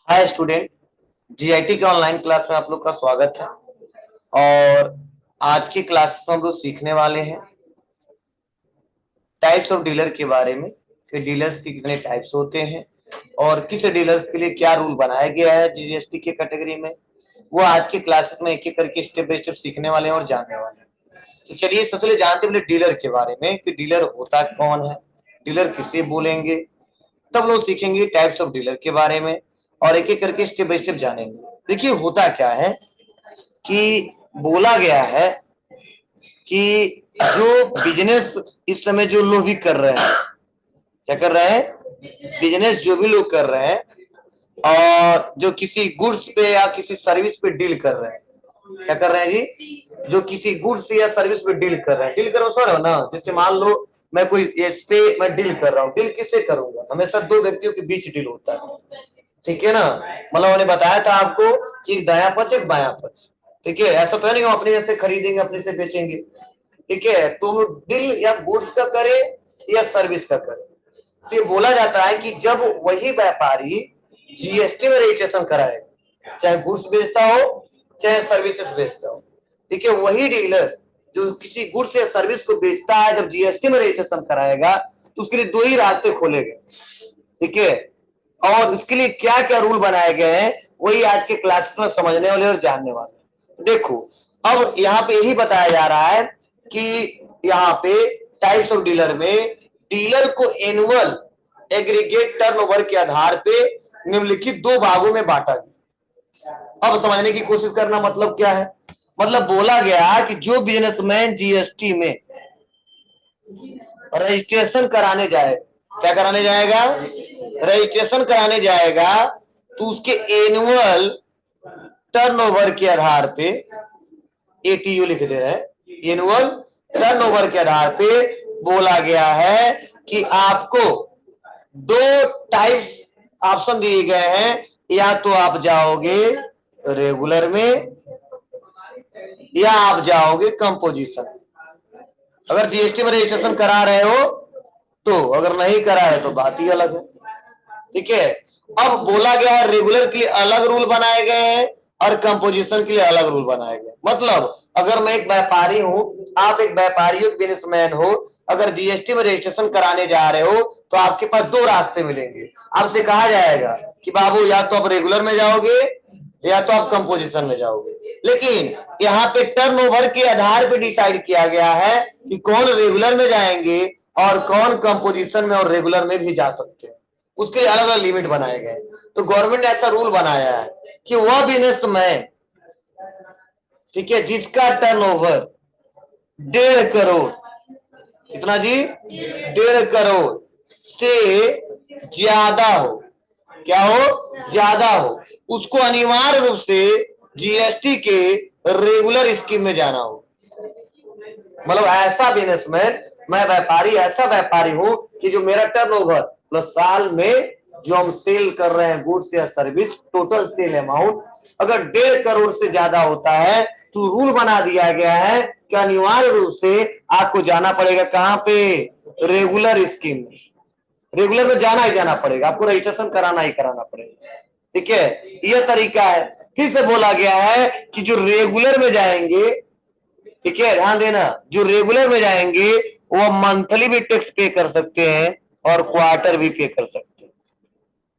Hi student. GIT के online class में आप लोग का स्वागत है। और आज की क्लास में हम लोग सीखने वाले हैं टाइप्स ऑफ डीलर के बारे में कि डीलर्स के कितने टाइप्स होते हैं और किस डीलर्स के लिए क्या रूल बनाया गया है जीएसटी के कैटेगरी में। वो आज के क्लासेस में एक एक करके स्टेप बाय स्टेप सीखने वाले हैं और जानने वाले हैं। तो चलिए सबसे पहले जानते हैं डीलर के बारे में कि डीलर होता कौन है, डीलर किसे बोलेंगे। तब लोग सीखेंगे टाइप्स ऑफ डीलर के बारे में और एक एक करके स्टेप बाय स्टेप जानेंगे। देखिए होता क्या है कि बोला गया है कि जो बिजनेस इस समय जो लोग भी कर रहे हैं, क्या कर रहे हैं, बिजनेस जो भी लोग कर रहे हैं और जो किसी गुड्स पे या किसी सर्विस पे डील कर रहे हैं, क्या कर रहे हैं जी, जो किसी गुड्स या सर्विस पे डील कर रहे हैं। डील करो सर, हो ना। जैसे मान लो मैं कोई इस पे मैं डील कर रहा हूँ, डील किससे करूंगा, हमेशा दो व्यक्तियों के बीच डील होता है, ठीक है ना। मतलब उन्होंने बताया था आपको कि एक दायां पक्ष एक बायां पक्ष, ठीक है। ऐसा तो है नहीं हम अपने से खरीदेंगे अपने से बेचेंगे, ठीक है। तो डील या गुड्स का करे या सर्विस का करे, तो ये बोला जाता है कि जब वही व्यापारी जीएसटी में रजिस्ट्रेशन कराएगा, चाहे गुड्स बेचता हो चाहे सर्विसेज बेचता हो, ठीक है। वही डीलर जो किसी गुड्स या सर्विस को बेचता है जब जीएसटी में रजिस्ट्रेशन कराएगा तो उसके लिए दो ही रास्ते खोलेंगे, ठीक है। और इसके लिए क्या क्या रूल बनाए गए हैं वही आज के क्लास में समझने वाले और जानने वाले। देखो अब यहाँ पे यही बताया जा रहा है कि यहाँ पे टाइप्स ऑफ डीलर में डीलर को एनुअल एग्रीगेट टर्नओवर के आधार पे निम्नलिखित दो भागों में बांटा गया। अब समझने की कोशिश करना, मतलब क्या है, मतलब बोला गया कि जो बिजनेसमैन जीएसटी में रजिस्ट्रेशन कराने जाएगा, क्या कराने जाएगा, रजिस्ट्रेशन कराने जाएगा, तो उसके एनुअल टर्नओवर के आधार पे, एटीयू लिख दे रहे हैं, एनुअल टर्नओवर के आधार पे बोला गया है कि आपको दो टाइप्स ऑप्शन दिए गए हैं। या तो आप जाओगे रेगुलर में या आप जाओगे कंपोजिशन। अगर जीएसटी में रजिस्ट्रेशन करा रहे हो तो, अगर नहीं करा है तो बात ही अलग है, ठीक है। अब बोला गया है रेगुलर के लिए अलग रूल बनाए गए हैं और कंपोजिशन के लिए अलग रूल बनाए गए। मतलब अगर मैं एक व्यापारी हूं, आप एक व्यापारी हो, बिजनेसमैन हो, अगर जीएसटी में रजिस्ट्रेशन कराने जा रहे हो तो आपके पास दो रास्ते मिलेंगे। आपसे कहा जाएगा कि बाबू या तो आप रेगुलर में जाओगे या तो आप कंपोजिशन में जाओगे। लेकिन यहाँ पे टर्नओवर के आधार पे डिसाइड किया गया है कि कौन रेगुलर में जाएंगे और कौन कंपोजिशन में और रेगुलर में भी जा सकते हैं। उसके लिए अलग अलग लिमिट बनाए गए। तो गवर्नमेंट ने ऐसा रूल बनाया है कि वह बिजनेसमैन, ठीक है, जिसका टर्नओवर 1.5 करोड़, कितना जी, 1.5 करोड़ से ज्यादा हो, क्या हो, ज्यादा हो, उसको अनिवार्य रूप से जीएसटी के रेगुलर स्कीम में जाना हो। मतलब ऐसा बिजनेसमैन, मैं व्यापारी, ऐसा व्यापारी हूं कि जो मेरा टर्नओवर प्लस साल में जो हम सेल कर रहे हैं गुड्स या सर्विस, टोटल सेल अमाउंट अगर 1.5 करोड़ से ज्यादा होता है तो रूल बना दिया गया है कि अनिवार्य रूप से आपको जाना पड़ेगा कहां पे, रेगुलर स्कीम में। रेगुलर में जाना ही जाना पड़ेगा, आपको रजिस्ट्रेशन कराना ही कराना पड़ेगा, ठीक है। यह तरीका है। फिर से बोला गया है कि जो रेगुलर में जाएंगे, ठीक है, ध्यान देना, जो रेगुलर में जाएंगे वो मंथली भी टैक्स पे कर सकते हैं और क्वार्टर भी पे कर सकते हैं।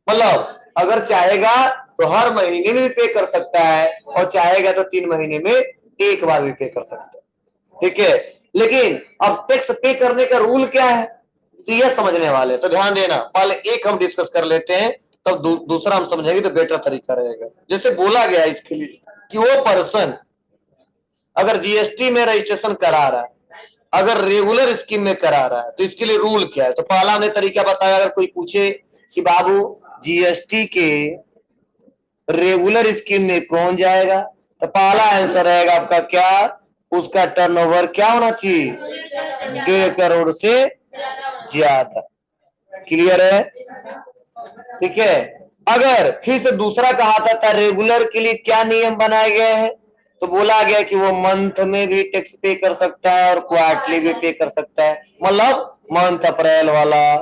मतलब अगर चाहेगा तो हर महीने में भी पे कर सकता है और चाहेगा तो 3 महीने में एक बार भी पे कर सकता है, ठीक है। लेकिन अब टैक्स पे करने का रूल क्या है तो यह समझने वाले, तो ध्यान देना। पहले एक हम डिस्कस कर लेते हैं, तब दूसरा हम समझेंगे तो बेटर तरीका रहेगा। जैसे बोला गया इसके लिए कि वो पर्सन अगर जीएसटी में रजिस्ट्रेशन करा रहा है, अगर रेगुलर स्कीम में करा रहा है, तो इसके लिए रूल क्या है। तो पहला हमने तरीका बताया, अगर कोई पूछे कि बाबू जीएसटी के रेगुलर स्कीम में कौन जाएगा, तो पहला आंसर रहेगा आपका क्या, उसका टर्नओवर क्या होना चाहिए, 1.5 करोड़ से ज्यादा। क्लियर है, ठीक है। अगर फिर से दूसरा कहा था रेगुलर के लिए क्या नियम बनाए गए हैं, तो बोला गया कि वो मंथ में भी टैक्स पे कर सकता है और क्वार्टरली भी पे कर सकता है। मतलब मंथ अप्रैल वाला,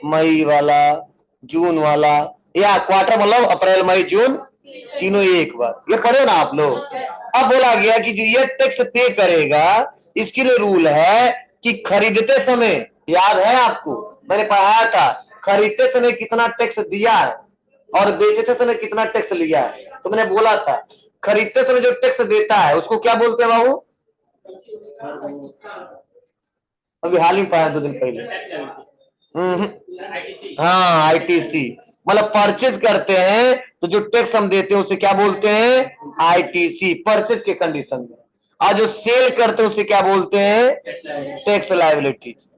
मई वाला, जून वाला, या क्वार्टर मतलब अप्रैल मई जून तीनों एक बार, ये पढ़े ना आप लोग। अब बोला गया कि जो ये टैक्स पे करेगा इसके लिए रूल है कि खरीदते समय, याद है आपको मैंने पढ़ाया था, खरीदते समय कितना टैक्स दिया है और बेचते समय कितना टैक्स लिया है। तो मैंने बोला था खरीदते समय जो टैक्स देता है उसको क्या बोलते हैं बाबू? अभी हाल ही पढ़ाया 2 दिन पहले। हाँ आईटीसी, मतलब परचेज करते हैं तो जो टैक्स हम देते हैं उसे क्या बोलते हैं? आईटीसी, परचेज के कंडीशन में। और जो सेल करते हैं उसे क्या बोलते हैं? Tax liabilities.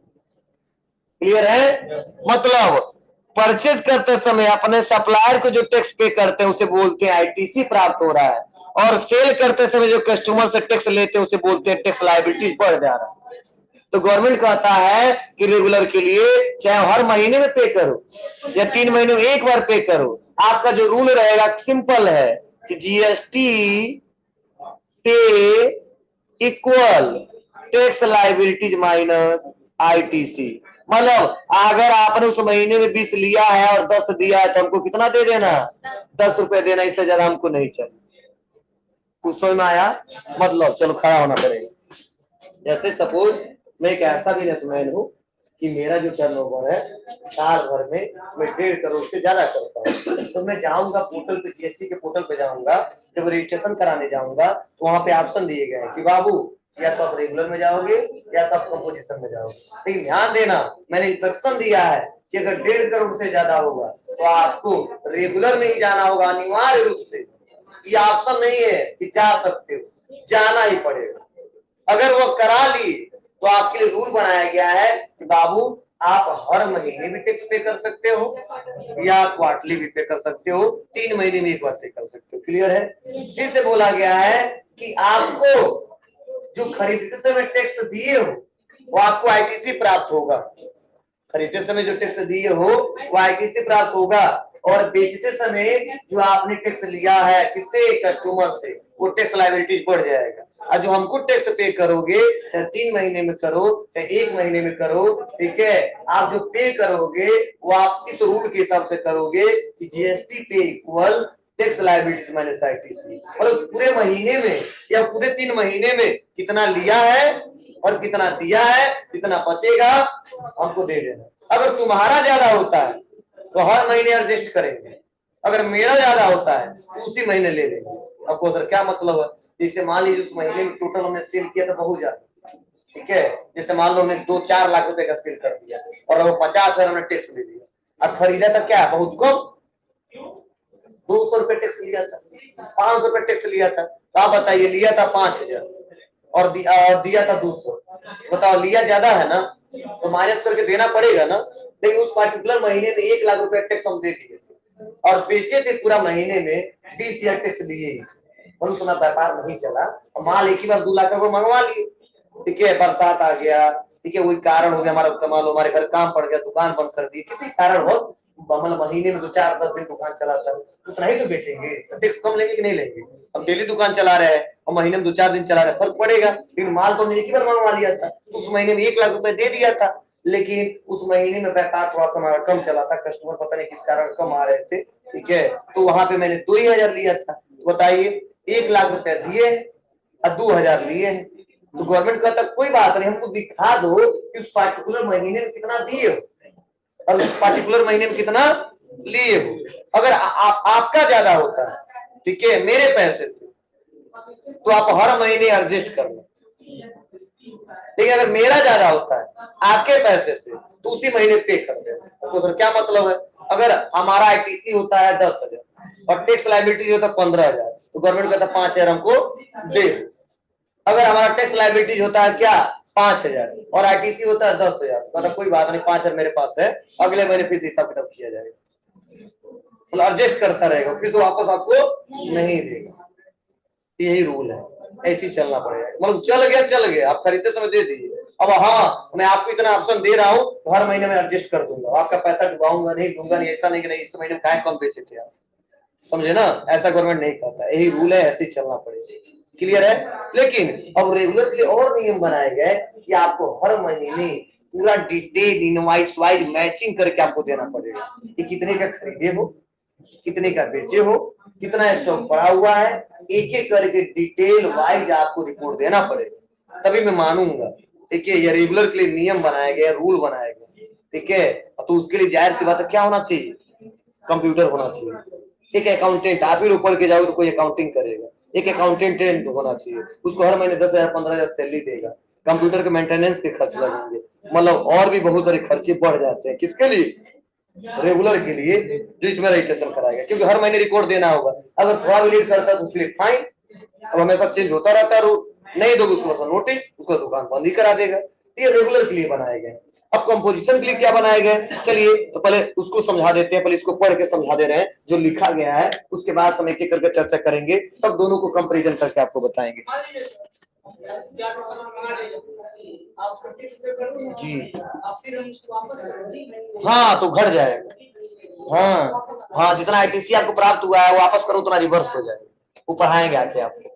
क्लियर है? मतलब परचेज करते समय अपने सप्लायर को जो टैक्स पे करते हैं उसे बोलते हैं आईटीसी प्राप्त हो रहा है, और सेल करते समय जो कस्टमर से टैक्स लेते हैं उसे बोलते हैं टैक्स लायबिलिटीज बढ़ जा रहा है। तो गवर्नमेंट कहता है कि रेगुलर के लिए चाहे हर महीने में पे करो या 3 महीने में एक बार पे करो, आपका जो रूल रहेगा सिंपल है कि जीएसटी पे equal tax liabilities minus ITC. मतलब अगर आपने उस महीने में 20 लिया है और 10 दिया है तो हमको कितना दे देना? 10 रुपए देना, इससे ज्यादा हमको नहीं चाहिए। कुछ समझ में आया? मतलब चलो खड़ा होना पड़ेगा। जैसे सपोज मैं एक ऐसा बिजनेसमैन हूँ कि मेरा जो टर्नओवर है साल भर में मैं 1.5 करोड़ से ज्यादा करता हूँ, तो मैं जाऊंगा पोर्टल पे, जीएसटी के पोर्टल पे जाऊंगा, जब रजिस्ट्रेशन कराने जाऊंगा तो वहां पे ऑप्शन दिए गए हैं कि बाबू या तो आप रेगुलर में जाओगे या तो आप कंपोजिशन में जाओगे। लेकिन ध्यान देना मैंने इंस्ट्रक्शन दिया है कि अगर 1.5 करोड़ से ज्यादा होगा तो आपको रेगुलर में ही जाना होगा अनिवार्य रूप से। ये ऑप्शन नहीं है कि जा सकते हो, जाना ही पड़ेगा। अगर वो करा लिए तो आपके लिए रूल बनाया गया है कि बाबू आप हर महीने भी टैक्स पे कर सकते हो या क्वार्टरली भी पे कर सकते हो, 3 महीने में एक बार पे कर सकते हो। क्लियर है? इससे बोला गया है कि आपको जो खरीदते समय टैक्स दिए हो वो आपको आईटीसी प्राप्त होगा। खरीदते समय जो टैक्स दिए हो वो आईटीसी प्राप्त होगा, और बेचते समय जो आपने टैक्स लिया है किससे? कस्टमर से, वो टैक्स लायबिलिटीज बढ़ जाएगा। और जो हमको टैक्स पे करोगे चाहे 3 महीने में करो चाहे 1 महीने में करो, ठीक है, आप जो पे करोगे वो आप इस रूल के हिसाब से करोगे कि जीएसटी पे equal tax liabilities minus ITC. और उस पूरे महीने में या पूरे 3 महीने में कितना लिया है और कितना दिया है, जितना बचेगा हमको दे देना। अगर तुम्हारा ज्यादा होता है तो हर महीने एडजस्ट करेंगे, अगर मेरा ज्यादा होता है तो उसी महीने ले लेंगे। आपको सर क्या मतलब है? जैसे मान लीजिए उस महीने में टोटल हमने सेल किया था बहुत ज्यादा, ठीक है, जैसे मान लो हमने 2-4 लाख रुपए का सेल कर दिया और वो 50,000 हमने टैक्स ले लिया। अब खरीदा था क्या? बहुत कम, 200 रुपए टैक्स लिया था, 500 रुपए टैक्स लिया था। तो आप बताइए लिया था 5,000 और दिया था 200, बताओ लिया ज्यादा है ना, तो माइनस करके देना पड़ेगा ना। लेकिन उस पर्टिकुलर महीने में 1 लाख रुपए टैक्स हम दे दिए थे और बेचे थे पूरा महीने में 20,000 टैक्स लिए ही, और उसमें व्यापार नहीं चला और माल एक ही बार 2 लाख रुपए मंगवा लिए, ठीक है, बरसात आ गया, ठीक है, वही कारण हो गया हमारा, कमाल हमारे घर काम पड़ गया, दुकान बंद कर दी, किसी कारण हो, मतलब महीने में 2-4-10 दिन दुकान चलाता है तो उतना ही तो बेचेंगे, तो टैक्स कम लेंगे कि नहीं लेंगे? हम डेली दुकान चला रहे हैं और महीने में 2-4 दिन चला रहे हैं, फर्क पड़ेगा। लेकिन माल तो हमने एक ही बार मंगवा लिया था, तो उस महीने में 1 लाख रुपए दे दिया था, लेकिन उस महीने में व्यापार थोड़ा सा हमारा कम चला था, कस्टमर पता नहीं किस कारण कम आ रहे थे, ठीक है, तो वहां पे मैंने 2,000 लिया था। बताइए 1 लाख रुपया दिए और 2,000 लिए, तो गवर्नमेंट कहता कोई बात नहीं, हमको दिखा दो कि उस पार्टिकुलर महीने में कितना दिए हो और उस पार्टिकुलर महीने में कितना लिए हो। अगर आपका ज्यादा होता है, ठीक है, मेरे पैसे से, तो आप हर महीने एडजस्ट कर लो। लेकिन अगर मेरा ज्यादा होता है आपके पैसे से तो उसी महीने पे कर दे। तो सर क्या मतलब है? अगर हमारा आईटीसी होता है 10,000 और टैक्स लायबिलिटी होता है 15,000, तो गवर्नमेंट कहता 5,000 हमको दे। अगर हमारा टैक्स लायबिलिटीज होता है क्या 5,000 और आईटीसी होता है 10,000, तो कहता कोई बात नहीं 5,000 मेरे पास है, अगले महीने फिर हिसाब किताब किया जाएगा, मतलब एडजस्ट करता रहेगा, फिर तो वापस आपको नहीं देगा। यही रूल है, ऐसे ही चलना पड़ेगा। मतलब चल गया आप खरीदते समय दे दीजिए। अब हाँ मैं आपको इतना ऑप्शन दे रहा हूँ तो हर महीने में एडजस्ट कर दूंगा, आपका पैसा डुबाऊंगा नहीं, दूंगा नहीं, ऐसा नहीं कि नहीं इस महीने में काय कम बेचे थे आप, समझे ना? ऐसा गवर्नमेंट नहीं कहता, यही रूल है, ऐसे ही चलना पड़ेगा। क्लियर है? लेकिन अब रेगुलर के लिए और नियम बनाए गए कि आपको हर महीने पूरा डिटेल इनवॉइस वाइज मैचिंग करके आपको देना पड़ेगा कि कितने का खरीदे हो, कितने का बेचे हो, कितना स्टॉक पड़ा हुआ है, एक एक करके डिटेल वाइज आपको रिपोर्ट देना पड़ेगा, तभी मैं मानूंगा। ठीक है, ये रेगुलर के लिए नियम बनाया गया, रूल बनाया गया। ठीक है, तो उसके लिए जाहिर सी बात है क्या होना चाहिए, कंप्यूटर होना चाहिए। एक अकाउंटेंट, आप ही लोग पढ़ के जाओगे तो कोई अकाउंटिंग करेगा, एक अकाउंटेंट होना चाहिए, उसको हर महीने 10,000 15,000 सैलरी देगा। कंप्यूटर के मेंटेनेंस के खर्च लगेंगे, मतलब और भी बहुत सारे खर्चे बढ़ जाते हैं। किसके लिए, रेगुलर के लिए जो इसमें रजिस्ट्रेशन कराएगा, क्योंकि हर महीने रिकॉर्ड देना होगा। अगर थोड़ा भी लेट करता है तो उसके लिए फाइन, अब हमेशा चेंज होता रहता है रूल, नहीं दोगे उसको नोटिस, उसको दुकान बंद ही करा देगा। ये रेगुलर के लिए बनाए गए। अब कंपोजिशन के लिए क्या बनाए गए, चलिए तो पहले उसको समझा देते हैं, पहले इसको पढ़ के समझा दे रहे हैं जो लिखा गया है, उसके बाद हम एक एक करके चर्चा करेंगे, तब दोनों को कंपेरिजन करके आपको बताएंगे। जी हाँ, तो घट जाएगा। हाँ हाँ, जितना आईटीसी आपको प्राप्त हुआ है वापस करो उतना रिवर्स हो जाएगा, वो पढ़ाएंगे आके आपको।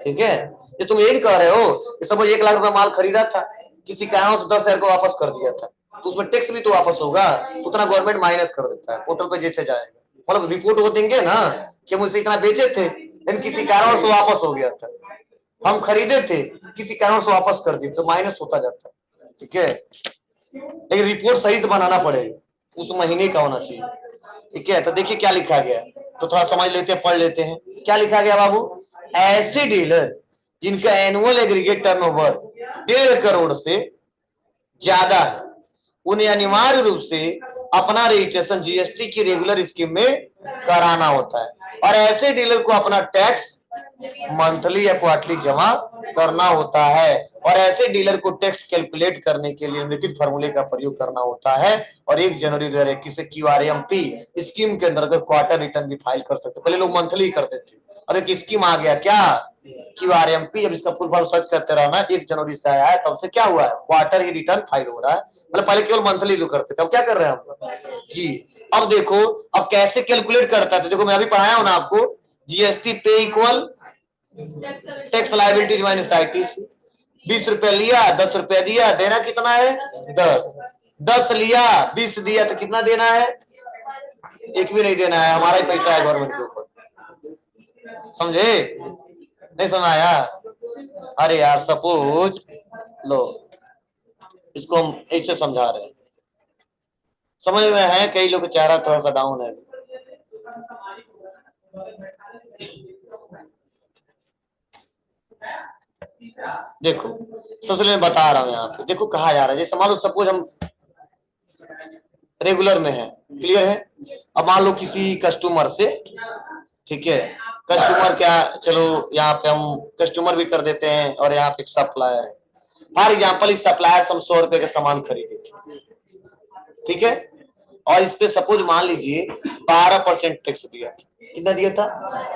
ठीक है, ये तुम यही कह रहे हो कि सब 1 लाख रुपया माल खरीदा था, किसी कारण से 10,000 को वापस कर दिया था, तो उसमें टैक्स भी तो वापस होगा, उतना गवर्नमेंट माइनस कर देता है पोर्टल पे जैसे जाएगा, मतलब रिपोर्ट वो देंगे ना कि मुझसे इतना बेचे थे लेकिन किसी कारण से वापस हो गया था, हम खरीदे थे किसी कारण से वापस कर दिए, तो माइनस होता जाता है। ठीक है, लेकिन रिपोर्ट सही से बनाना पड़ेगा, उस महीने का होना चाहिए। ठीक है, तो देखिए क्या लिखा गया, तो थोड़ा समझ लेते हैं, पढ़ लेते हैं क्या लिखा गया बाबू। ऐसे डीलर जिनका एनुअल एग्रीगेट टर्नओवर 1.5 करोड़ से ज्यादा है, उन्हें अनिवार्य रूप से अपना रजिस्ट्रेशन जीएसटी की रेगुलर स्कीम में कराना होता है, और ऐसे डीलर को अपना टैक्स मंथली या क्वार्टरली जमा करना होता है, और ऐसे डीलर को टैक्स कैलकुलेट करने के लिए निम्नलिखित फार्मूले का प्रयोग करना होता है, और 1 जनवरी 2021 से क्यूआरएमपी स्कीम के अंतर्गत क्वार्टर रिटर्न भी फाइल कर सकते। पहले लोग मंथली करते थे, और एक स्कीम आ गया क्या, क्यूआरएमपी, अब इसका फुल फॉर्म सर्च करते रहना, 1 जनवरी से आया है, तब से क्या हुआ है, क्वार्टर ही रिटर्न फाइल हो रहा है। मतलब पहले केवल मंथली लोग करते थे, अब क्या कर रहे हैं हम जी। अब देखो अब कैसे कैलकुलेट करता है, तो देखो मैं अभी पढ़ाया हूं ना आपको, जीएसटी पे equal tax liability minus ITC. 20 रुपया लिया, 10 रुपया दिया, देना कितना है 10, 10 लिया 20 दिया तो कितना देना है, एक भी नहीं देना है, हमारा ही पैसा है गवर्नमेंट के ऊपर। समझे, नहीं समझ आया। अरे यार सपोज लो, इसको हम ऐसे समझा रहे हैं, समझ में है, कई लोग का चेहरा थोड़ा सा डाउन है। देखो सबसे मैं बता रहा हूं यहाँ पे, देखो कहा जा रहा है, जैसे मान लो सपोज हम रेगुलर में है, क्लियर है। अब मान लो किसी कस्टमर से, ठीक है, कस्टमर क्या, चलो यहाँ पे हम कस्टमर भी कर देते हैं, और यहाँ पे एक सप्लायर है, फॉर एग्जाम्पल इस सप्लायर से हम 100 रुपए का सामान खरीदे थे, ठीक है, और इस पे सपोज मान लीजिए 12% टैक्स दिया था, कितना दिया था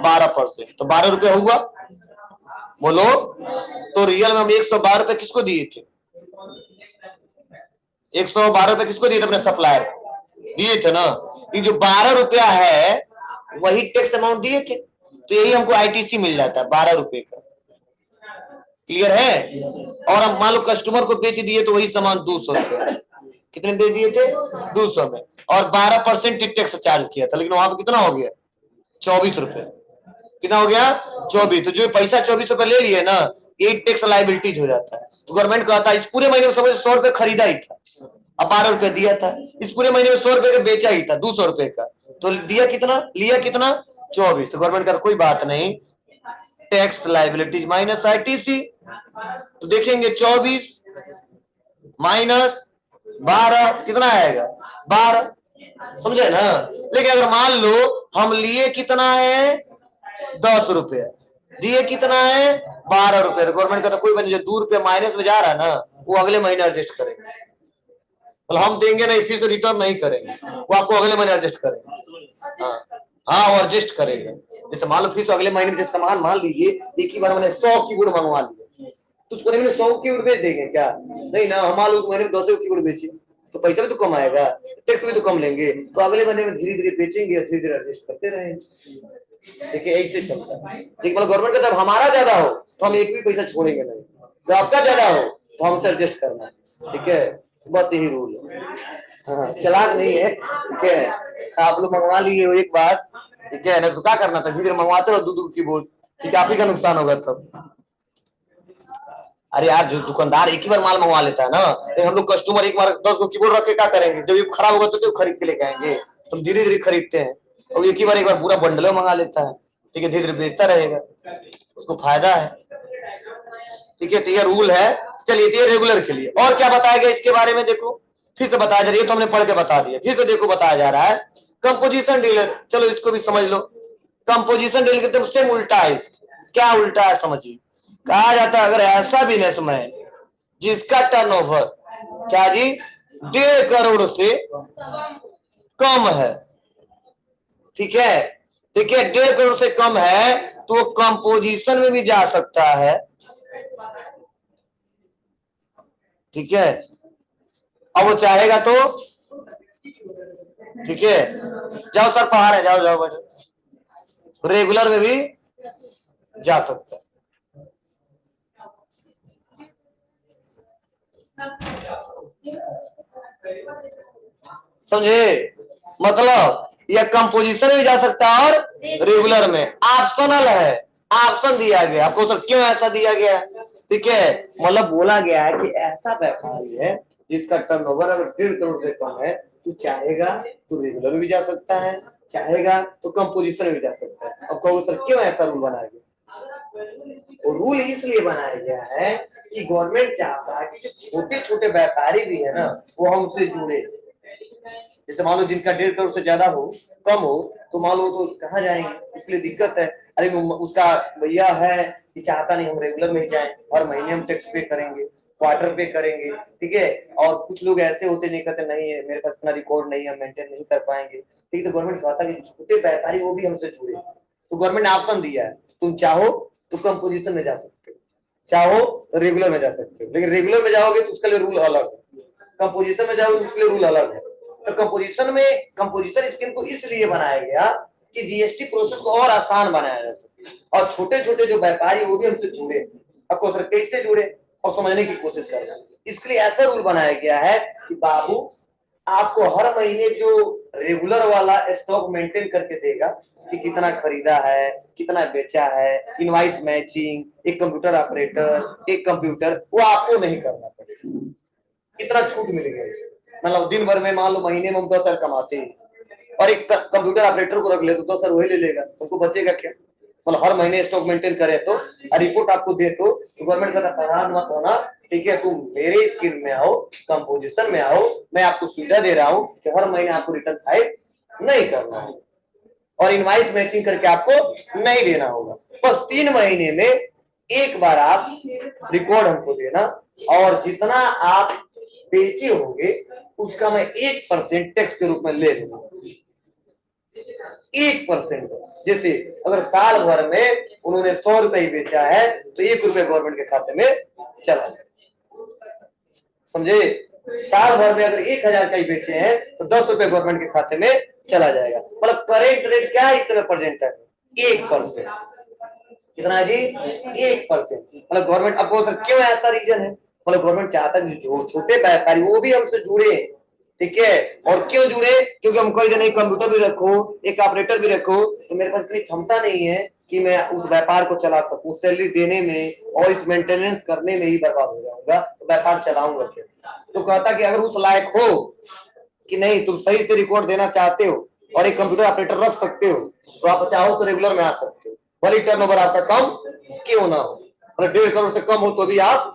12%, तो 12 रुपया हुआ, बोलो। तो रियल में हम 112 रुपए किसको दिए थे, 112 रुपए किसको दिए थे, अपने सप्लायर दिए थे ना, ये जो 12 रुपया है वही टैक्स अमाउंट दिए थे, तो यही हमको आईटीसी मिल जाता है 12 रुपए का, क्लियर है। और हम मान लो कस्टमर को बेच दिए तो वही सामान 200 रुपए, कितने दे दिए थे 200 में, और 12% टैक्स चार्ज किया था, लेकिन वहां पर कितना हो गया 24 रुपए, कितना हो गया 24, तो जो पैसा 24 रुपए ले लिए ना, ये टैक्स लायबिलिटीज हो जाता है। तो गवर्नमेंट कहता है इस पूरे महीने में समझ 100 रुपए खरीदा ही था, अब 12 रुपए दिया था, इस पूरे महीने में 100 रुपए का बेचा ही था 200 रुपए का, तो दिया कितना, लिया कितना 24, तो गवर्नमेंट का कोई बात नहीं, टैक्स लायबिलिटीज माइनस आईटीसी, तो देखेंगे 24 माइनस 12 कितना आएगा 12, समझे ना। लेकिन अगर मान लो हम लिए कितना है 10 रुपया, दिए कितना है 12 रुपया, तो गवर्नमेंट का तो कोई जो 2 रुपया माइनस में जा रहा है ना, वो अगले महीने एडजस्ट करेंगे, मतलब हम देंगे नहीं, फीस रिटर्न नहीं करेंगे, वो आपको अगले महीने एडजस्ट करेंगे। हाँ हाँ, वो एडजस्ट करेगा। जैसे मान लो फीस अगले महीने में, जैसे सामान मान लीजिए एक ही बार मैंने 100 कीबोर्ड मंगवा लिया, तो उस महीने में 100 कीबोर्ड बेच देंगे क्या, नहीं ना, हम मान लो उस महीने में 10 कीबोर्ड बेचे तो पैसा भी तो कम आएगा, टैक्स भी तो कम लेंगे, तो अगले महीने में धीरे धीरे बेचेंगे, धीरे धीरे एडजस्ट करते रहेंगे। देखिए ऐसे चलता है, लेकिन मतलब गवर्नमेंट का जब हमारा ज्यादा हो तो हम एक भी पैसा छोड़ेंगे नहीं, जब आपका ज्यादा हो तो हमसे एडजस्ट करना, ठीक है। बस यही रूल है। हाँ, चालाक नहीं है, ठीक है। आप लोग मंगवा लिए हो एक बार, ठीक है ना, तो क्या करना था, धीरे मंगवाते हो दूध की बोल, ठीक है, आप ही का नुकसान होगा तब। अरे यार, जो दुकानदार एक ही बार माल मंगवा लेता है ना, तो हम लोग कस्टमर एक बार 10 गो कीबोर्ड रख के क्या करेंगे, जब ये खराब होगा तो खरीद के लेके आएंगे। तो धीरे धीरे खरीदते हैं, और एक बार पूरा बंडल मंगा लेता है, ठीक है, धीरे धीरे बेचता रहेगा, उसको फायदा है, ठीक है। तो ये रूल है। चलिए, ये रेगुलर के लिए और क्या बताया गया इसके बारे में देखो, फिर से बताया जा रही है, तो हमने पढ़ के बता दिया, फिर से देखो बताया जा रहा है। कंपोजिशन डीलर, चलो इसको भी समझ लो। कंपोजिशन डीलर के सेम उल्टा है, क्या उल्टा है समझिए। कहा जाता है अगर ऐसा बिजनेसमैन जिसका टर्नओवर क्या जी 1.5 करोड़ से कम है, ठीक है, ठीक है, 1.5 करोड़ से कम है, तो वो कंपोजिशन में भी जा सकता है, ठीक है। अब वो चाहेगा तो, ठीक है, जाओ सर पहाड़ है, जाओ जाओ बैठो, रेगुलर में भी जा सकता है। समझे, मतलब यह कंपोजिशन में जा सकता है और रेगुलर में, ऑप्शनल है, ऑप्शन दिया गया आपको। तो क्यों ऐसा दिया गया, ठीक है, मतलब बोला गया है कि ऐसा व्यापारी है जिसका टर्नओवर अगर 1.5 करोड़ से कम है, तो चाहेगा तो रेगुलर में भी जा सकता है, चाहेगा तो कंपोजिशन में भी जा सकता है। अब कहो सर क्यों ऐसा रूल बनाया गया, और रूल इसलिए बनाया गया है कि गवर्नमेंट चाहता है कि जो छोटे छोटे व्यापारी भी है ना, वो हमसे जुड़े। जैसे मान लो जिनका 1.5 करोड़ से ज्यादा हो, कम हो, तो मान लो तो कहाँ जाएंगे, इसलिए दिक्कत है। अरे उसका भैया है कि चाहता नहीं हम रेगुलर में ही जाएं, हर महीने हम टैक्स पे करेंगे, क्वार्टर पे करेंगे, ठीक है। और कुछ लोग ऐसे होते नहीं, कहते नहीं है मेरे पास इतना रिकॉर्ड नहीं है, मेंटेन नहीं कर पाएंगे, ठीक है। तो गवर्नमेंट चाहता है कि छोटे व्यापारी वो भी हमसे जुड़े, तो गवर्नमेंट ने ऑप्शन दिया है, तुम चाहो तो कंपोजिशन में जा सकते हो, चाहो तो रेगुलर में जा सकते हो, लेकिन रेगुलर में जाओगे तो उसके लिए रूल अलग है, कंपोजिशन में जाओगे तो उसके लिए रूल अलग है। तो कंपोजिशन स्कीम को इसलिए बनाया गया कि जीएसटी प्रोसेस को और आसान बनाया जा सके, और छोटे छोटे जो व्यापारी वो भी हमसे जुड़े। आपको सर कैसे जुड़े और समझने की कोशिश करना, इसके लिए ऐसा रूल बनाया गया है कि बाबू आपको हर महीने जो रेगुलर वाला स्टॉक मेंटेन करके देगा कि कितना खरीदा है, कितना बेचा है, इनवाइस मैचिंग, एक कंप्यूटर ऑपरेटर, एक कंप्यूटर, वो आपको नहीं करना पड़ेगा। इतना छूट मिल गया इसको, मतलब दिन भर में मान लो महीने में हम 10,000 कमाते हैं, और एक कंप्यूटर ऑपरेटर को रख ले तो 10,000 वही ले लेगा, तुमको बचेगा क्या। मतलब हर महीने स्टॉक मेंटेन करे तो रिपोर्ट आपको दे, तो गवर्नमेंट कहता परेशान मत होना, ठीक है, तुम मेरे स्कीम में आओ, कंपोजिशन में आओ, मैं आपको सुविधा दे रहा हूँ कि हर महीने आपको रिटर्न फाइल नहीं करना है, और इनवाइस मैचिंग करके आपको नहीं देना होगा। बस 3 महीने में एक बार आप रिकॉर्ड हमको देना, और जितना आप बेचे होंगे उसका मैं 1% टैक्स के रूप में ले लूंगा। 1%, जैसे अगर साल भर में उन्होंने 100 रुपए बेचा है तो 1 रुपए गवर्नमेंट के खाते में चला जाए, समझे। साल भर में अगर 1,000 का ही बेचे हैं तो 10 रुपए गवर्नमेंट के खाते में चला जाएगा। मतलब करेंट रेट क्या है इस समय प्रेजेंट है 1%, कितना है जी 1%। मतलब गवर्नमेंट, आपको सर क्यों ऐसा रीजन है, मतलब गवर्नमेंट चाहता है जो छोटे व्यापारी वो भी हमसे जुड़े, ठीक है। और क्यों जुड़े, क्योंकि हम कह दें कंप्यूटर भी रखो, एक ऑपरेटर भी रखो, तो मेरे पास इतनी क्षमता नहीं है कि मैं उस व्यापार को चला सकूं, सैलरी देने में और इस मेंटेनेंस करने में ही बर्बाद हो जाऊंगा, तो व्यापार चलाऊंगा कैसे। तो कहता कि अगर उस लायक हो कि नहीं तुम सही से रिकॉर्ड देना चाहते हो और एक कंप्यूटर ऑपरेटर रख सकते हो, तो आप चाहो तो रेगुलर में आ सकते हो, भले टर्नओवर आपका कम क्यों ना हो, मतलब 1.5 करोड़ से कम हो तो भी आप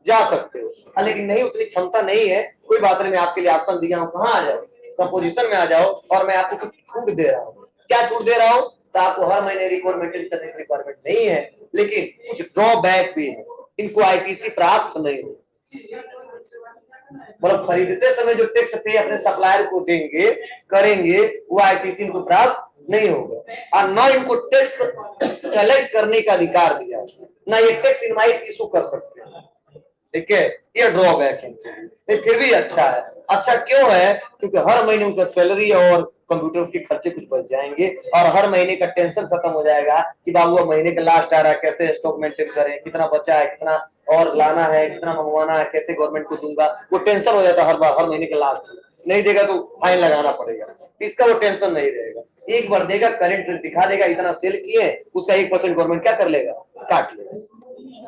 जा सकते हो। लेकिन नहीं, उतनी क्षमता नहीं है, कोई बात नहीं, मैं आपके लिए ऑप्शन दिया हूँ, कहाँ आ जाओ, कंपोजिशन में आ जाओ, और मैं आपको कुछ छूट दे रहा हूँ। क्या छूट दे रहा हूँ, तो आपको हर महीने रिकॉर्ड मेंटेन करने की रिक्वायरमेंट नहीं है, लेकिन कुछ ड्रॉबैक भी है, इनको आईटीसी प्राप्त नहीं हो, मतलब खरीदते समय जो टैक्स पे अपने सप्लायर को देंगे करेंगे वो आईटीसी इनको प्राप्त नहीं होगा, और न इनको टैक्स कलेक्ट करने का अधिकार दिया है, न ये टैक्स इनवाइस इशू कर सकते हैं, ठीक है। ये ड्रॉबैक है, फिर भी अच्छा है। अच्छा क्यों है, क्योंकि हर महीने उनका सैलरी और कंप्यूटर के खर्चे कुछ बच जाएंगे और हर महीने का टेंशन खत्म हो जाएगा कि बाबू अब महीने का लास्ट आ रहा है, कैसे स्टॉक मेंटेन करें, कितना बचा है, कितना और लाना है, कितना मंगवाना है, कैसे गवर्नमेंट को दूंगा, वो टेंशन हो जाता है हर बार, हर महीने के लास्ट नहीं देगा तो फाइन लगाना पड़ेगा। इसका वो टेंशन नहीं रहेगा, एक बार देगा, करंट दिखा देगा, इतना सेल किए, उसका 1% गवर्नमेंट क्या कर लेगा, काट लेगा।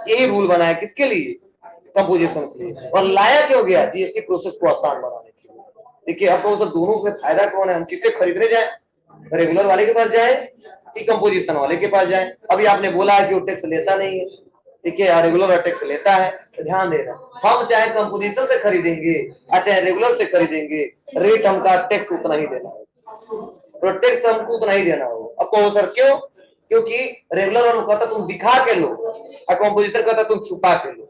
यही रूल बना है किसके लिए, कंपोजिशन के लिए। और लाया क्यों गया, जीएसटी प्रोसेस को आसान बनाने के लिए। देखिए अब तो दोनों में फायदा कौन है, हम किससे खरीदने जाए, रेगुलर वाले के पास जाए कि कंपोजिशन वाले के पास जाए। अभी आपने बोला है कि वो टैक्स लेता नहीं है, ठीक है, रेगुलर टैक्स लेता है, तो ध्यान देना, हम चाहे कंपोजिशन से खरीदेंगे चाहे रेगुलर से खरीदेंगे, रेट हमका टैक्स उतना ही देना होगा, तो टैक्स हमको उतना ही देना होगा। अब कहो सर क्यों, क्योंकि रेगुलर वालों कहता तुम दिखा के लो और कंपोजिशन कहता तुम छुपा के लो,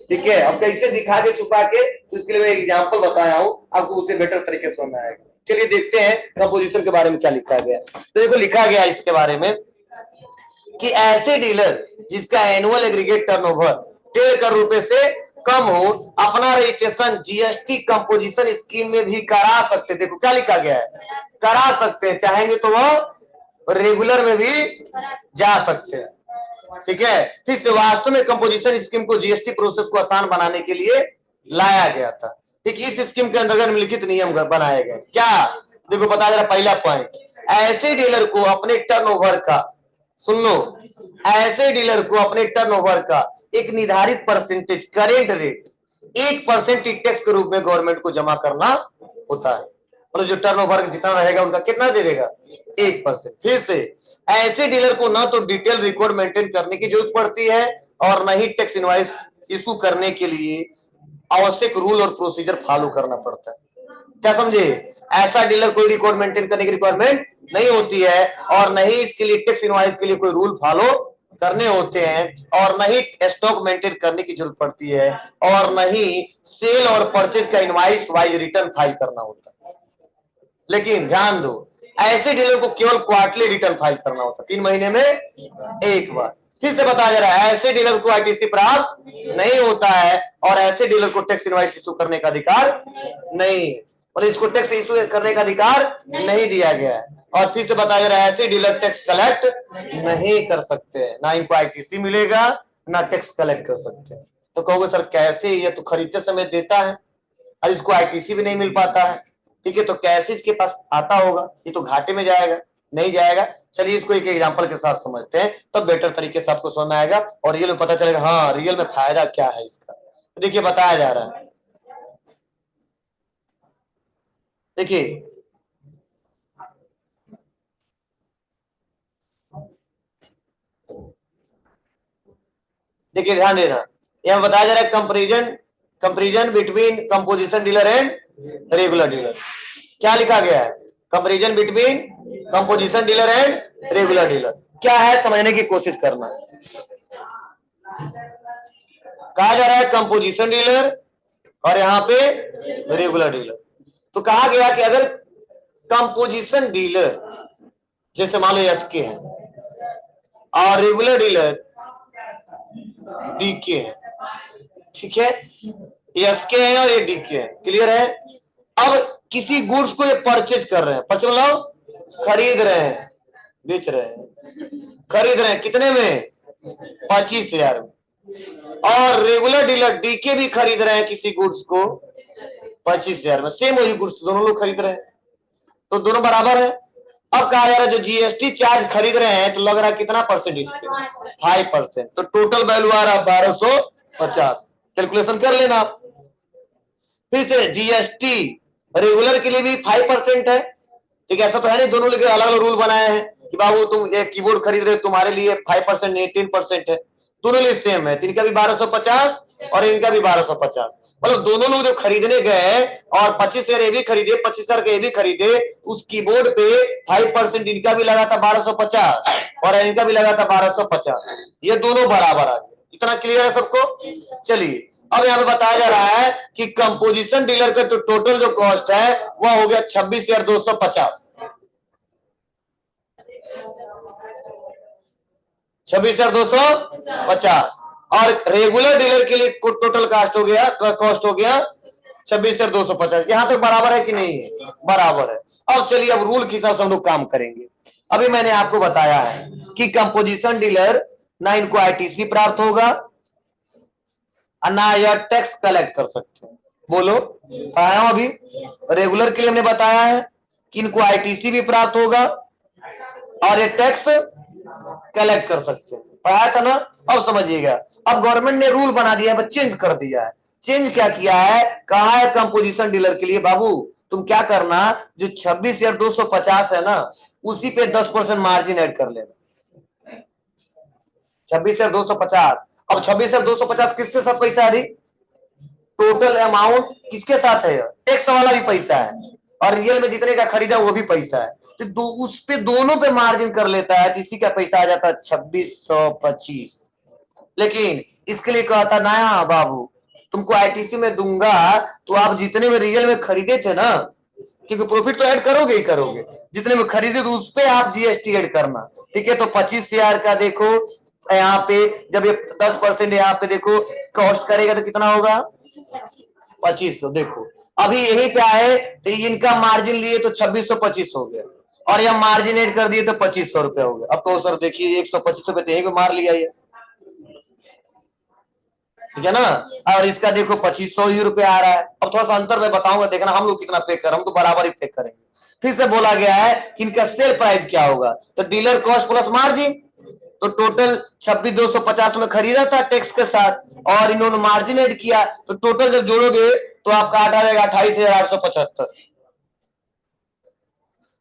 ठीक है। अब कैसे दिखा के छुपा के, तो इसके लिए मैं एग्जांपल बताया हूं, आपको उसे बेटर तरीके से समझ में आएगा। चलिए देखते हैं कंपोजिशन के बारे में क्या लिखा गया। तो देखो लिखा गया इसके बारे में कि ऐसे डीलर जिसका एनुअल एग्रीगेट टर्नओवर 1.5 करोड़ रुपए से कम हो अपना रजिस्ट्रेशन जीएसटी कंपोजिशन स्कीम में भी करा सकते। देखो क्या लिखा गया है, करा सकते हैं, चाहेंगे तो वो रेगुलर में भी जा सकते हैं, ठीक है। फिर वास्तव में कंपोजिशन स्कीम को जीएसटी प्रोसेस को आसान बनाने के लिए लाया गया था, ठीक। इस स्कीम के अंतर्गत निम्नलिखित नियम बनाए गए। क्या, देखो बता जरा, पहला पॉइंट, ऐसे डीलर को अपने टर्नओवर का, सुन लो, ऐसे डीलर को अपने टर्नओवर का एक निर्धारित परसेंटेज करेंट रेट 1% टैक्स के रूप में गवर्नमेंट को जमा करना होता है। मतलब जो टर्नओवर जितना रहेगा उनका कितना दे देगा, 1%। फिर से ऐसे डीलर को ना तो डिटेल रिकॉर्ड मेंटेन करने की जरूरत पड़ती है और न ही टैक्स इनवॉइस इशू करने के लिए आवश्यक रूल और प्रोसीजर फॉलो करना पड़ता है। क्या समझे, ऐसा डीलर कोई रिकॉर्ड मेंटेन करने की रिक्वायरमेंट नहीं होती है और न ही इसके लिए टैक्स इनवॉइस के लिए कोई रूल फॉलो करने होते हैं और न ही स्टॉक मेंटेन करने की जरूरत पड़ती है और न ही सेल और परचेज का इनवॉइस वाइज रिटर्न फाइल करना होता है। लेकिन ध्यान दो, ऐसे डीलर को केवल क्वार्टरली रिटर्न फाइल करना होता है, 3 महीने में एक बार। फिर से बताया जा रहा है, ऐसे डीलर को आईटीसी प्राप्त नहीं होता है और ऐसे डीलर को टैक्स इनवॉइस इशू करने का अधिकार नहीं है, और इसको टैक्स इशू करने का अधिकार नहीं दिया गया है। और फिर से बताया जा रहा है, ऐसे डीलर टैक्स कलेक्ट नहीं कर सकते, ना इनको आईटीसी मिलेगा ना टैक्स कलेक्ट कर सकते। तो कहोगे सर कैसे, ये तो खरीदते समय देता है और इसको आईटीसी भी नहीं मिल पाता है, ठीक है, तो कैसे इसके पास आता होगा, ये तो घाटे में जाएगा, नहीं जाएगा। चलिए इसको एक एग्जांपल के साथ समझते हैं, तब बेटर तरीके से आपको समझ में आएगा और रियल में पता चलेगा हाँ रियल में फायदा क्या है इसका। तो देखिए बताया जा रहा है, देखिए देखिए ध्यान देना, यहां बताया जा रहा है comparison between composition dealer and regular dealer. क्या लिखा गया है, comparison between composition dealer and regular dealer क्या है, समझने की कोशिश करना। कहा जा रहा है कंपोजिशन डीलर और यहां पे रेगुलर डीलर। तो कहा गया कि अगर कंपोजिशन डीलर जैसे मान लो एसके है और रेगुलर डीलर डीके है, ठीक है, एसके है और ये डीके है, क्लियर है। अब किसी गुड्स को ये परचेज कर रहे हैं, परचेज मतलब खरीद रहे हैं, बेच रहे हैं, खरीद रहे हैं, कितने में, 25,000 में, और रेगुलर डीलर डीके भी खरीद रहे हैं किसी गुड्स को 25,000 में, सेम वही गुड्स दोनों लोग खरीद रहे हैं, तो दोनों बराबर है। अब कहा जा रहा है जो जीएसटी चार्ज खरीद रहे हैं तो लग रहा है कितना परसेंट इस पे, 5%, तो टोटल वैल्यू आ रहा है 1250, कैलकुलेशन कर लेना। फिर से जीएसटी रेगुलर के लिए भी 5% है, ठीक है, ऐसा तो है नहीं दोनों लेके अलग अलग रूल बनाए हैं कि बाबू तुम एक कीबोर्ड खरीद रहे हो तुम्हारे लिए 5% नहीं 10% है, दोनों लिए सेम है, इनका भी 1250 और इनका भी 1250। मतलब दोनों लोग जब खरीदने गए और 25,000 ये भी खरीदे 25,000 के ये भी खरीदे, उस कीबोर्ड पे 5% इनका भी लगा था 1250 और इनका भी लगा था 1250, ये दोनों बराबर आ गए। इतना क्लियर है सबको। चलिए अब यहाँ पे बताया जा रहा है कि कंपोजिशन डीलर का तो टोटल जो कॉस्ट है वह हो गया 26,250, 26,250, और रेगुलर डीलर के लिए टोटल कॉस्ट हो गया 26,250। यहां तक बराबर है कि नहीं है, बराबर है। अब चलिए अब रूल के हिसाब से हम लोग काम करेंगे। अभी मैंने आपको बताया है कि कंपोजिशन डीलर ना इनको आईटीसी प्राप्त होगा और ना यह टैक्स कलेक्ट कर सकते हैं। बोलो पढ़ाया हूं अभी। रेगुलर के लिए हमने बताया है कि इनको आईटीसी भी प्राप्त होगा और ये टैक्स कलेक्ट कर सकते हैं। पढ़ाया था ना। अब समझिएगा, अब गवर्नमेंट ने रूल बना दिया है, चेंज कर दिया है। चेंज क्या किया है, कहा है कंपोजिशन डीलर के लिए बाबू तुम क्या करना, जो 26,250 है ना उसी पे 10% मार्जिन ऐड कर लेना। 26,250। अब 26,250 किसके साथ पैसा आ रही, टोटल अमाउंट किसके साथ है, टैक्स वाला भी पैसा है और रियल में जितने का खरीदा वो भी पैसा है, तो उस पे दोनों पे मार्जिन कर लेता है, तो इसी का पैसा आ जाता है 2625। लेकिन इसके लिए कहता ना बाबू तुमको आईटीसी में दूंगा तो आप जितने में रियल में खरीदे थे ना, क्योंकि प्रॉफिट तो ऐड करोगे ही करोगे, जितने में खरीदे तो उस पे आप जीएसटी ऐड करना। ठीक है, तो 25,000 का देखो यहाँ पे, जब ये 10% यहाँ पे देखो कॉस्ट करेगा तो कितना होगा 2500। देखो अभी यही पे आए तो इनका मार्जिन लिए तो 2625 हो गया और यह मार्जिन ऐड कर दिए तो 2500 रुपए हो गया। अब तो सर देखिए 125 रुपए तो यहीं पे मार लिया ये, ठीक है ना। और इसका देखो 2500 ही रुपए आ रहा है। अब थोड़ा सा अंतर मैं बताऊंगा, देखना हम लोग कितना पे कर, हम तो बराबर ही पे करेंगे। फिर से बोला गया है कि इनका सेल प्राइस क्या होगा, तो डीलर कॉस्ट प्लस मार्जिन, तो टोटल 26,250 में खरीदा था टैक्स के साथ और इन्होंने मार्जिन ऐड किया, तो टोटल जब जोड़ोगे तो आपका आ जाएगा 28,875।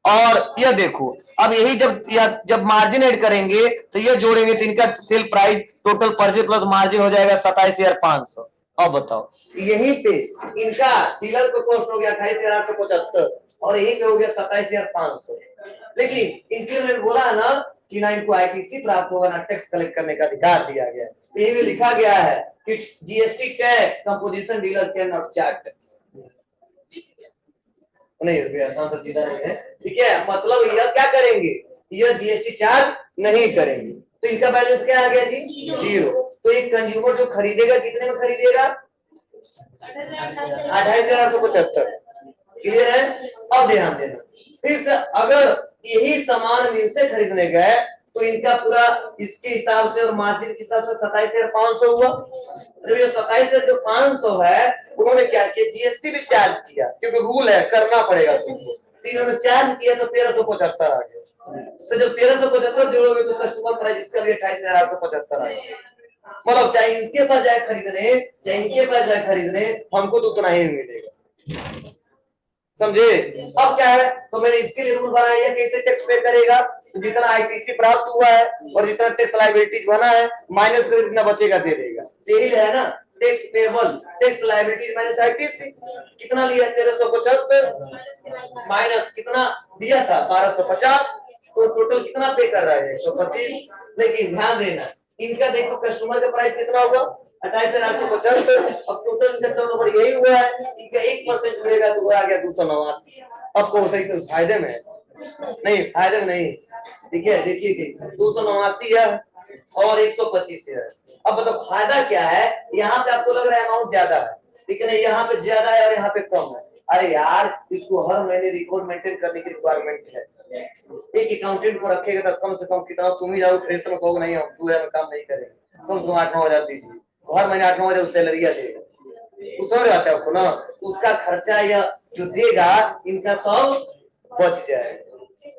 और यह देखो अब यही जब मार्जिन ऐड करेंगे तो यह जोड़ेंगे तो इनका sale price total purchase plus margin हो जाएगा 27,500। अब बताओ यहीं पे इनका डीलर को कॉस्ट हो गया 28,875 और यहीं पे हो गया 27,500। लेकिन इनके बोला है ना कि ना इनको आईटीसी प्राप्त होगा ना टैक्स कलेक्ट करने का अधिकार दिया गया। यही में लिखा गया है कि GST tax composition dealer can not charge tax. नहीं नहीं है, ठीक है, मतलब यह क्या करेंगे, यह जीएसटी चार्ज नहीं करेंगे, तो इनका बैलेंस क्या आ गया जी, 0। तो एक कंज्यूमर जो खरीदेगा कितने में खरीदेगा 28,875। क्लियर है। अब ध्यान देना, फिर से अगर यही सामान मिल से खरीदने गए तो इनका पूरा इसके हिसाब से और मार्जिन के हिसाब से 27,500 हुआ। जब ये 27,500 है उन्होंने क्या किया, जीएसटी भी चार्ज किया क्योंकि रूल है करना पड़ेगा तुमको, तो इन्होंने चार्ज किया तो 1,375 आ गया। तो जब 1,375 जोड़ोगे तो कस्टमर प्राइस इसका भी 28,875 आ गया। मतलब चाहे इनके पास जाए खरीदने चाहे इनके पास जाए खरीदने हमको तो उतना ही मिलेगा। समझे। अब क्या है, तो मैंने इसके लिए रूल बनाया है कैसे टैक्स पे करेगा, तो जितना आईटीसी प्राप्त हुआ है और जितना टैक्स लायबिलिटी बना है माइनस कर जितना बचेगा दे देगा। यही है ना tax payable tax liability minus ITC. कितना लिया 1,375 माइनस कितना दिया था 1,250, तो टोटल कितना पे कर रहा है 125। लेकिन ध्यान देना इनका देखो कस्टमर का प्राइस कितना होगा 28,875। अब टोटल इनका टर्नओवर यही हुआ है, इनका 1% जुड़ेगा तो आ गया 289। अब को सही तो फायदे में नहीं, फायदे में नहीं, ठीक है। देखिए 289 है और 125 है। अब मतलब फायदा क्या है, यहाँ पे आपको लग रहा है अमाउंट ज्यादा है, लेकिन यहाँ पे ज्यादा है और यहाँ पे कम है। अरे यार इसको हर महीने रिकॉर्ड मेंटेन करने की रिक्वायरमेंट है। एक अकाउंटेंट को रखेगा तो कम से कम कितना, तुम ही जाओ फ्रेशर को नहीं, हम 2 में काम नहीं करेंगे, कम से कम 8-9 हजार दीजिए, हर महीने 8-9 हजार सैलरिया देगा, समझ आता है आपको ना। उसका खर्चा या जो देगा इनका सब बच जाएगा।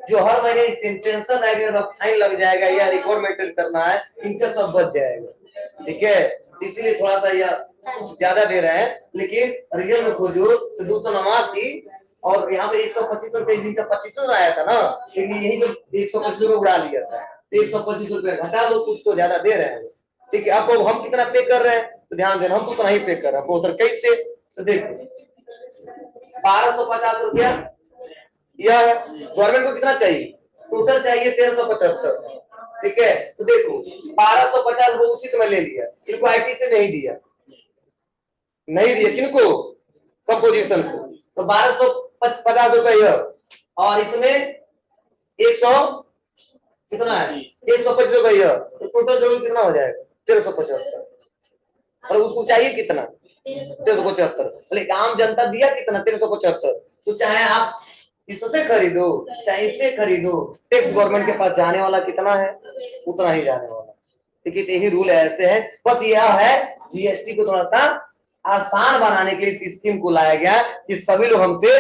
जो हर महीने टेंशन आएगा, फाइन लग जाएगा या रिकॉर्ड मेंटेन करना है, इनका सब बच जाएगा। ठीक है, इसलिए थोड़ा सा यह कुछ ज्यादा दे रहे हैं, लेकिन रियल में खोजो तो 289 और यहाँ पे 125 रुपए दिन का 2500 आया था ना, लेकिन यही पे 125 रुपए उड़ा लिया था, 125 रुपए घटा लो, कुछ तो ज्यादा दे रहे हैं। ठीक है, आपको हम कितना पे कर रहे हैं तो ध्यान देना, हम तो उतना ही पे कर रहे हैं। सर कैसे, तो देखो 1250 रुपया यह गवर्नमेंट को कितना चाहिए, टोटल चाहिए 1375। ठीक है, तो देखो 1250 वो उसी समय ले लिया, इनको आईटी से नहीं दिया, नहीं दिया किनको, कंपोजिशन को, तो 1250 रुपए यह और इसमें 100 कितना है 125 रुपए यह, तो टोटल जोड़ कितना हो जाएगा 1375। और उसको चाहिए कितना 1375, आम जनता दिया कितना 1375। तो चाहे आप इससे खरीदो चाहे इससे खरीदो, टैक्स गवर्नमेंट के पास जाने वाला कितना है उतना ही जाने वाला। ठीक है, यही रूल है, ऐसे है। बस यह है जीएसटी को थोड़ा सा आसान बनाने के लिए इस स्कीम को लाया गया कि सभी लोग हमसे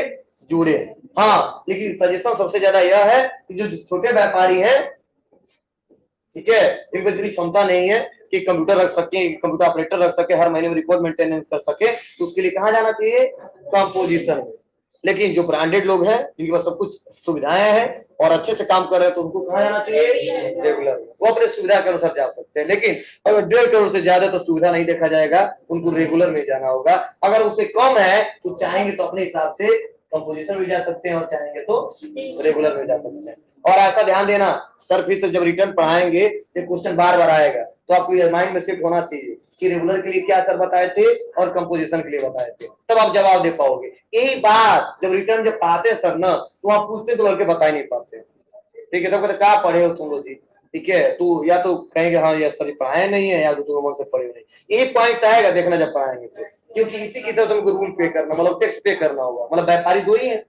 जुड़े। हाँ, लेकिन सजेशन सबसे ज्यादा यह है कि जो छोटे व्यापारी हैं, ठीक है, एक तो इतनी क्षमता नहीं है कि कंप्यूटर रख सके, कंप्यूटर ऑपरेटर रख सके, हर महीने में रिकॉर्ड मेंटेनेंस कर सके, तो उसके लिए कहाँ जाना चाहिए, कंपोजिशन में। लेकिन जो ब्रांडेड लोग हैं जिनके पास सब कुछ सुविधाएं हैं और अच्छे से काम कर रहे हैं, तो उनको कहाँ जाना चाहिए, रेगुलर। वो अपने सुविधा के अनुसार जा सकते हैं। लेकिन अगर 1.5 करोड़ से ज्यादा तो सुविधा नहीं देखा जाएगा, उनको रेगुलर में जाना होगा। अगर उससे कम है तो चाहेंगे तो अपने हिसाब से कंपोजिशन में जा सकते हैं और चाहेंगे तो रेगुलर में जा सकते हैं। और ऐसा ध्यान देना, सर फिर से जब रिटर्न पढ़ाएंगे ये क्वेश्चन बार बार आएगा, तो आपको ये माइंड में शिफ्ट होना चाहिए कि रेगुलर के लिए क्या सर बताए थे और कंपोजिशन के लिए बताए थे, तब आप जवाब दे पाओगे। यही बात जब रिटर्न जब पढ़ाते हैं सर ना, तो आप पूछते तो लड़के बता ही नहीं पाते। ठीक है, तब कहते क्या पढ़े हो तुम लोग जी, ठीक है, तू या तो कहेंगे हाँ ये सर पढ़ाए नहीं है, या तो तुम मन से पढ़े हो नहीं। यही पॉइंट आएगा देखना जब पढ़ाएंगे तो, क्योंकि इसी की तरफ हमको रूल पे करना, मतलब टैक्स पे करना होगा। मतलब व्यापारी दो ही है,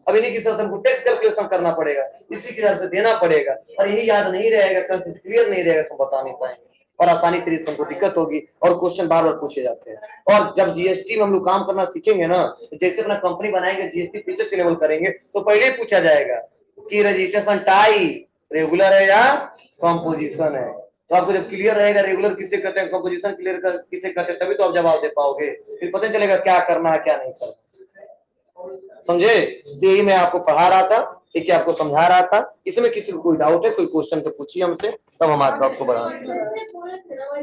अब इन्हीं की तरफ हमको टैक्स कैलकुलेशन करना पड़ेगा, इसी की तरफ से देना पड़ेगा। और यही याद नहीं रहेगा, कंसेप्ट क्लियर नहीं रहेगा तो बता नहीं पाएंगे और आसानी तरीके से हमको दिक्कत होगी और क्वेश्चन बार बार पूछे जाते हैं। और जब जीएसटी में हम लोग काम करना सीखेंगे ना, जैसे अपना कंपनी बनाएंगे, जीएसटी फीचर्स इनेबल करेंगे, तो पहले ही पूछा जाएगा कि रजिस्ट्रेशन टाइप रेगुलर है या कंपोजिशन है। तो आपको जब क्लियर रहेगा रेगुलर किसे कहते हैं, कंपोजिशन क्लियर किसे कहते हैं, तभी तो आप जवाब दे पाओगे, फिर पता चलेगा क्या करना है क्या नहीं करना। समझे? तो यही मैं आपको पढ़ा रहा था, ठीक है, आपको समझा रहा था। इसमें किसी को कोई डाउट है, कोई क्वेश्चन तो पूछिए हमसे, तब हम आपको बढ़ाते हैं।